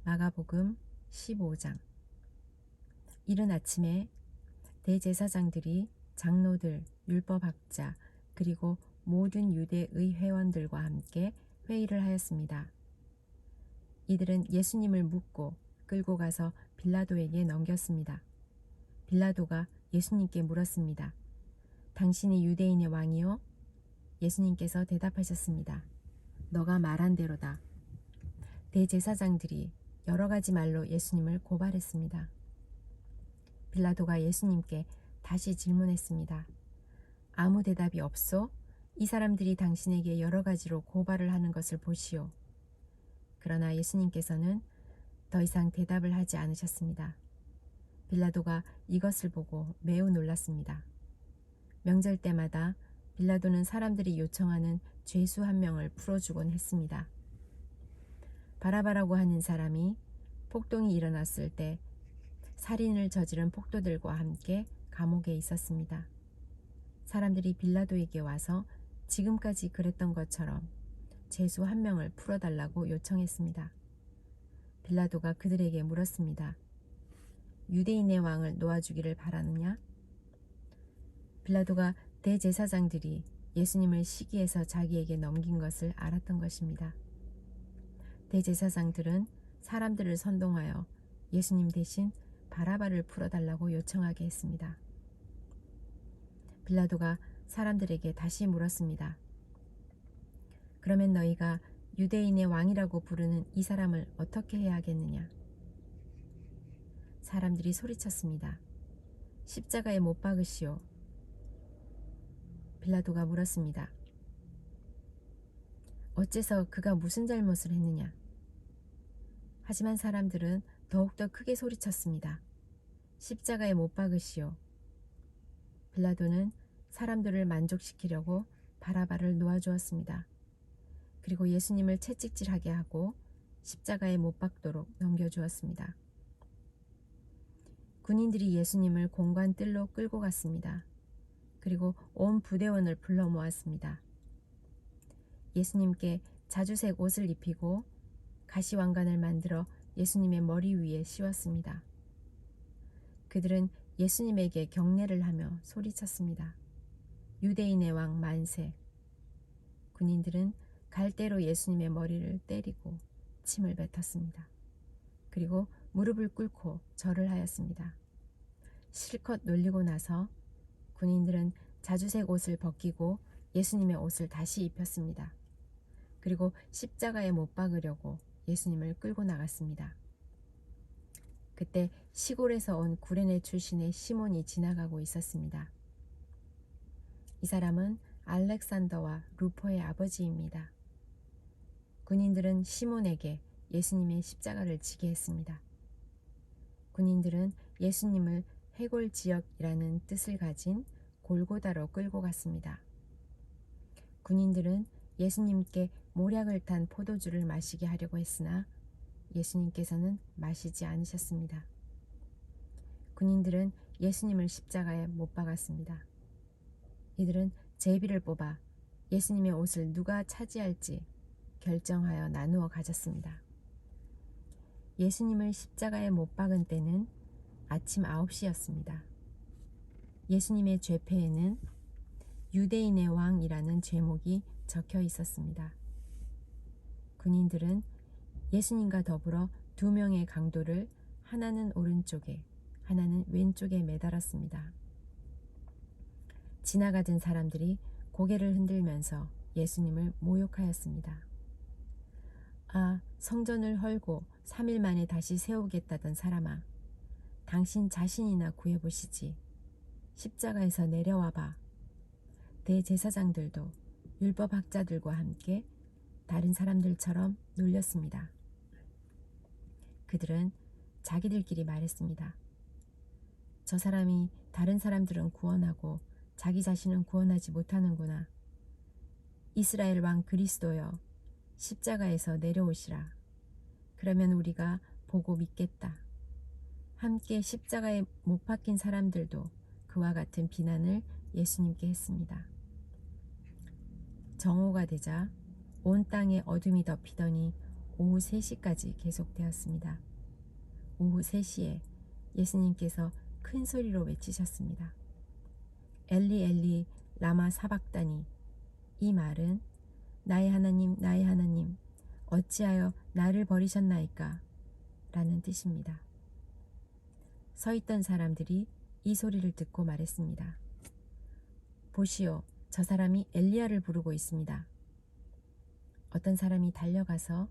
마가복음 15장. 이른 아침에 대제사장들이 장로들, 율법학자, 그리고 모든 유대의 회원들과 함께 회의를 하였습니다. 이들은 예수님을 묻고 끌고 가서 빌라도에게 넘겼습니다. 빌라도가 예수님께 물었습니다. 당신이 유대인의 왕이요? 예수님께서 대답하셨습니다. 너가 말한 대로다. 대제사장들이 여러 가지 말로 예수님을 고발했습니다. 빌라도가 예수님께 다시 질문했습니다. 아무 대답이 없소? 이 사람들이 당신에게 여러 가지로 고발을 하는 것을 보시오. 그러나 예수님께서는 더 이상 대답을 하지 않으셨습니다. 빌라도가 이것을 보고 매우 놀랐습니다. 명절 때마다 빌라도는 사람들이 요청하는 죄수 한 명을 풀어주곤 했습니다. 바라바라고 하는 사람이 폭동이 일어났을 때 살인을 저지른 폭도들과 함께 감옥에 있었습니다. 사람들이 빌라도에게 와서 지금까지 그랬던 것처럼 죄수 한 명을 풀어달라고 요청했습니다. 빌라도가 그들에게 물었습니다. 유대인의 왕을 놓아주기를 바라느냐? 빌라도가 대제사장들이 예수님을 시기해서 자기에게 넘긴 것을 알았던 것입니다. 대제사장들은 사람들을 선동하여 예수님 대신 바라바를 풀어달라고 요청하게 했습니다. 빌라도가 사람들에게 다시 물었습니다. 그러면 너희가 유대인의 왕이라고 부르는 이 사람을 어떻게 해야 하겠느냐? 사람들이 소리쳤습니다. 십자가에 못 박으시오. 빌라도가 물었습니다. 어째서 그가 무슨 잘못을 했느냐? 하지만 사람들은 더욱더 크게 소리쳤습니다. 십자가에 못 박으시오. 빌라도는 사람들을 만족시키려고 바라바를 놓아주었습니다. 그리고 예수님을 채찍질하게 하고 십자가에 못 박도록 넘겨주었습니다. 군인들이 예수님을 공관 뜰로 끌고 갔습니다. 그리고 온 부대원을 불러 모았습니다. 예수님께 자주색 옷을 입히고 가시왕관을 만들어 예수님의 머리 위에 씌웠습니다. 그들은 예수님에게 경례를 하며 소리쳤습니다. 유대인의 왕 만세. 군인들은 갈대로 예수님의 머리를 때리고 침을 뱉었습니다. 그리고 무릎을 꿇고 절을 하였습니다. 실컷 놀리고 나서 군인들은 자주색 옷을 벗기고 예수님의 옷을 다시 입혔습니다. 그리고 십자가에 못 박으려고 예수님을 끌고 나갔습니다. 그때 시골에서 온 구레네 출신의 시몬이 지나가고 있었습니다. 이 사람은 알렉산더와 루포의 아버지입니다. 군인들은 시몬에게 예수님의 십자가를 지게 했습니다. 군인들은 예수님을 해골 지역이라는 뜻을 가진 골고다로 끌고 갔습니다. 군인들은 예수님께 모략을 탄 포도주를 마시게 하려고 했으나 예수님께서는 마시지 않으셨습니다. 군인들은 예수님을 십자가에 못 박았습니다. 이들은 제비를 뽑아 예수님의 옷을 누가 차지할지 결정하여 나누어 가졌습니다. 예수님을 십자가에 못 박은 때는 아침 9시였습니다. 예수님의 죄패에는 유대인의 왕이라는 제목이 적혀 있었습니다. 군인들은 예수님과 더불어 2명의 강도를 하나는 오른쪽에 하나는 왼쪽에 매달았습니다. 지나가던 사람들이 고개를 흔들면서 예수님을 모욕하였습니다. 아, 성전을 헐고 3일 만에 다시 세우겠다던 사람아, 당신 자신이나 구해보시지. 십자가에서 내려와봐. 대제사장들도 율법학자들과 함께 다른 사람들처럼 놀렸습니다. 그들은 자기들끼리 말했습니다. 저 사람이 다른 사람들은 구원하고 자기 자신은 구원하지 못하는구나. 이스라엘 왕 그리스도여, 십자가에서 내려오시라. 그러면 우리가 보고 믿겠다. 함께 십자가에 못 박힌 사람들도 그와 같은 비난을 예수님께 했습니다. 정오가 되자 온 땅에 어둠이 덮이더니 오후 3시까지 계속되었습니다. 오후 3시에 예수님께서 큰 소리로 외치셨습니다. 엘리 엘리 라마 사박다니. 이 말은 나의 하나님 나의 하나님 어찌하여 나를 버리셨나이까 라는 뜻입니다. 서 있던 사람들이 이 소리를 듣고 말했습니다. 보시오, 저 사람이 엘리야를 부르고 있습니다. 어떤 사람이 달려가서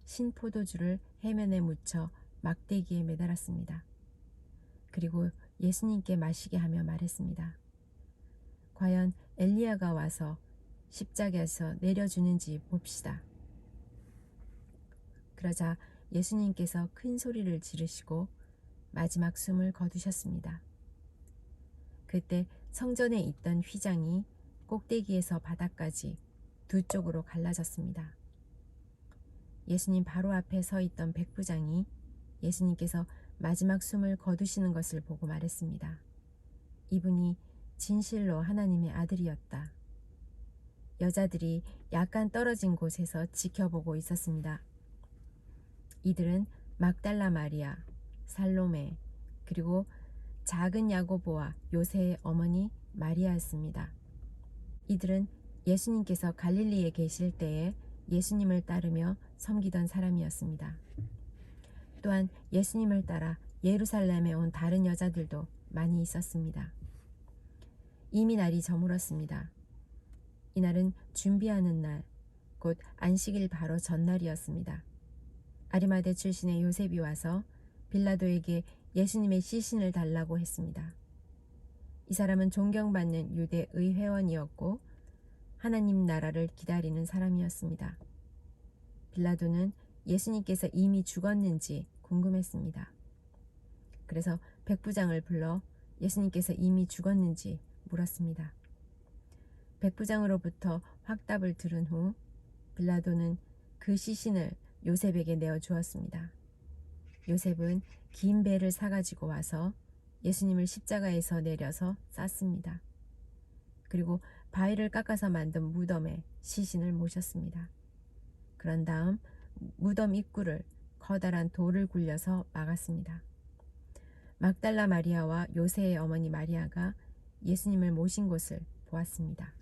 신 포도주를 해면에 묻혀 막대기에 매달았습니다. 그리고 예수님께 마시게 하며 말했습니다. 과연 엘리야가 와서 십자가에서 내려주는지 봅시다. 그러자 예수님께서 큰 소리를 지르시고 마지막 숨을 거두셨습니다. 그때 성전에 있던 휘장이 꼭대기에서 바닥까지 두 쪽으로 갈라졌습니다. 예수님 바로 앞에 서 있던 백부장이 예수님께서 마지막 숨을 거두시는 것을 보고 말했습니다. 이분이 진실로 하나님의 아들이었다. 여자들이 약간 떨어진 곳에서 지켜보고 있었습니다. 이들은 막달라 마리아, 살로메, 그리고 작은 야고보와 요새의 어머니 마리아였습니다. 이들은 예수님께서 갈릴리에 계실 때에 예수님을 따르며 섬기던 사람이었습니다. 또한 예수님을 따라 예루살렘에 온 다른 여자들도 많이 있었습니다. 이미 날이 저물었습니다. 이날은 준비하는 날, 곧 안식일 바로 전날이었습니다. 아리마대 출신의 요셉이 와서 빌라도에게 예수님의 시신을 달라고 했습니다. 이 사람은 존경받는 유대의 회원이었고 하나님 나라를 기다리는 사람이었습니다. 빌라도는 예수님께서 이미 죽었는지 궁금했습니다. 그래서 백부장을 불러 예수님께서 이미 죽었는지 물었습니다. 백부장으로부터 확답을 들은 후 빌라도는 그 시신을 요셉에게 내어 주었습니다. 요셉은 긴 배를 사가지고 와서 예수님을 십자가에서 내려서 쌌습니다. 그리고 바위를 깎아서 만든 무덤에 시신을 모셨습니다. 그런 다음 무덤 입구를 커다란 돌을 굴려서 막았습니다. 막달라 마리아와 요새의 어머니 마리아가 예수님을 모신 곳을 보았습니다.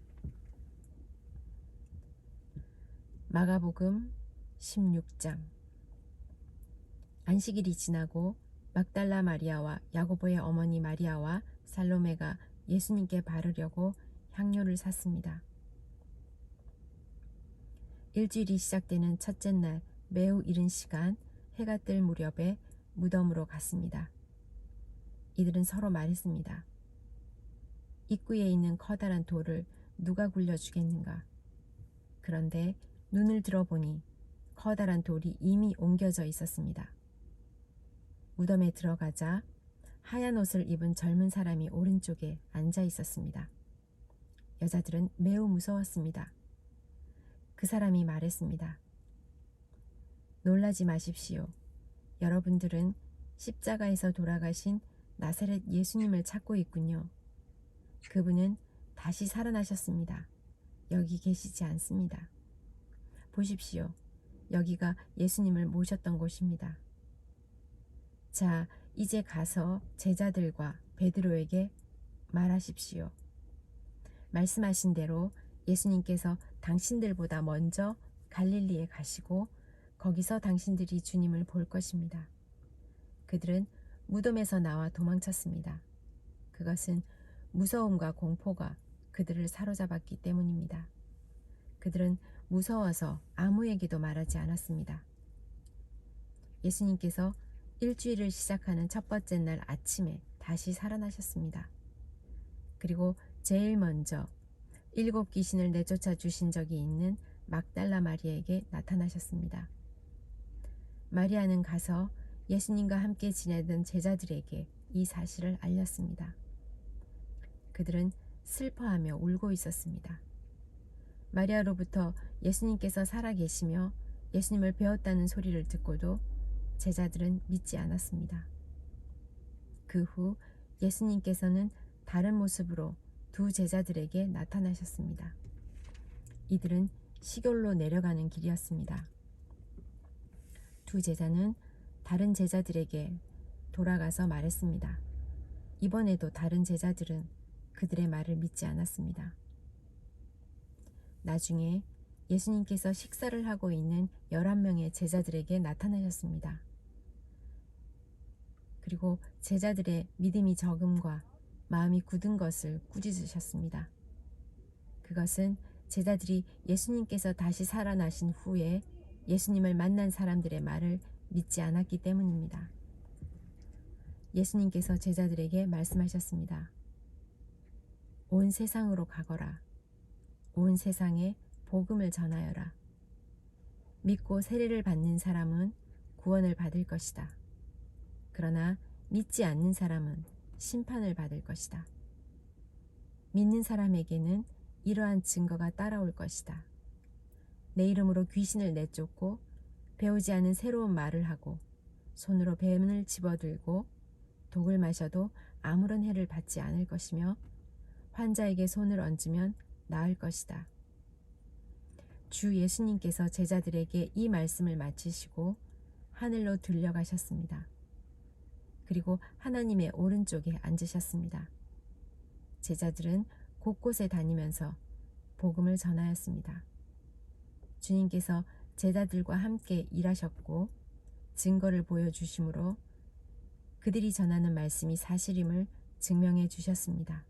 마가복음 16장. 안식일이 지나고 막달라 마리아와 야고보의 어머니 마리아와 살로메가 예수님께 바르려고 향료를 샀습니다. 일주일이 시작되는 첫째 날 매우 이른 시간 해가 뜰 무렵에 무덤으로 갔습니다. 이들은 서로 말했습니다. 입구에 있는 커다란 돌을 누가 굴려주겠는가? 그런데 눈을 들어보니 커다란 돌이 이미 옮겨져 있었습니다. 무덤에 들어가자 하얀 옷을 입은 젊은 사람이 오른쪽에 앉아 있었습니다. 여자들은 매우 무서웠습니다. 그 사람이 말했습니다. 놀라지 마십시오. 여러분들은 십자가에서 돌아가신 나사렛 예수님을 찾고 있군요. 그분은 다시 살아나셨습니다. 여기 계시지 않습니다. 보십시오. 여기가 예수님을 모셨던 곳입니다. 자, 이제 가서 제자들과 베드로에게 말하십시오. 말씀하신 대로 예수님께서 당신들보다 먼저 갈릴리에 가시고 거기서 당신들이 주님을 볼 것입니다. 그들은 무덤에서 나와 도망쳤습니다. 그것은 무서움과 공포가 그들을 사로잡았기 때문입니다. 그들은 무서워서 아무에게도 말하지 않았습니다. 예수님께서 일주일을 시작하는 첫 번째 날 아침에 다시 살아나셨습니다. 그리고 제일 먼저 7 귀신을 내쫓아 주신 적이 있는 막달라 마리아에게 나타나셨습니다. 마리아는 가서 예수님과 함께 지내던 제자들에게 이 사실을 알렸습니다. 그들은 슬퍼하며 울고 있었습니다. 마리아로부터 예수님께서 살아계시며 예수님을 배웠다는 소리를 듣고도 제자들은 믿지 않았습니다. 그 후 예수님께서는 다른 모습으로 두 제자들에게 나타나셨습니다. 이들은 시골로 내려가는 길이었습니다. 두 제자는 다른 제자들에게 돌아가서 말했습니다. 이번에도 다른 제자들은 그들의 말을 믿지 않았습니다. 나중에 예수님께서 식사를 하고 있는 11명의 제자들에게 나타나셨습니다. 그리고 제자들의 믿음이 적음과 마음이 굳은 것을 꾸짖으셨습니다. 그것은 제자들이 예수님께서 다시 살아나신 후에 예수님을 만난 사람들의 말을 믿지 않았기 때문입니다. 예수님께서 제자들에게 말씀하셨습니다. 온 세상으로 가거라. 온 세상에 복음을 전하여라. 믿고 세례를 받는 사람은 구원을 받을 것이다. 그러나 믿지 않는 사람은 심판을 받을 것이다. 믿는 사람에게는 이러한 증거가 따라올 것이다. 내 이름으로 귀신을 내쫓고 배우지 않은 새로운 말을 하고 손으로 뱀을 집어들고 독을 마셔도 아무런 해를 받지 않을 것이며 환자에게 손을 얹으면 나을 것이다. 주 예수님께서 제자들에게 이 말씀을 마치시고 하늘로 들려가셨습니다. 그리고 하나님의 오른쪽에 앉으셨습니다. 제자들은 곳곳에 다니면서 복음을 전하였습니다. 주님께서 제자들과 함께 일하셨고 증거를 보여주심으로 그들이 전하는 말씀이 사실임을 증명해 주셨습니다.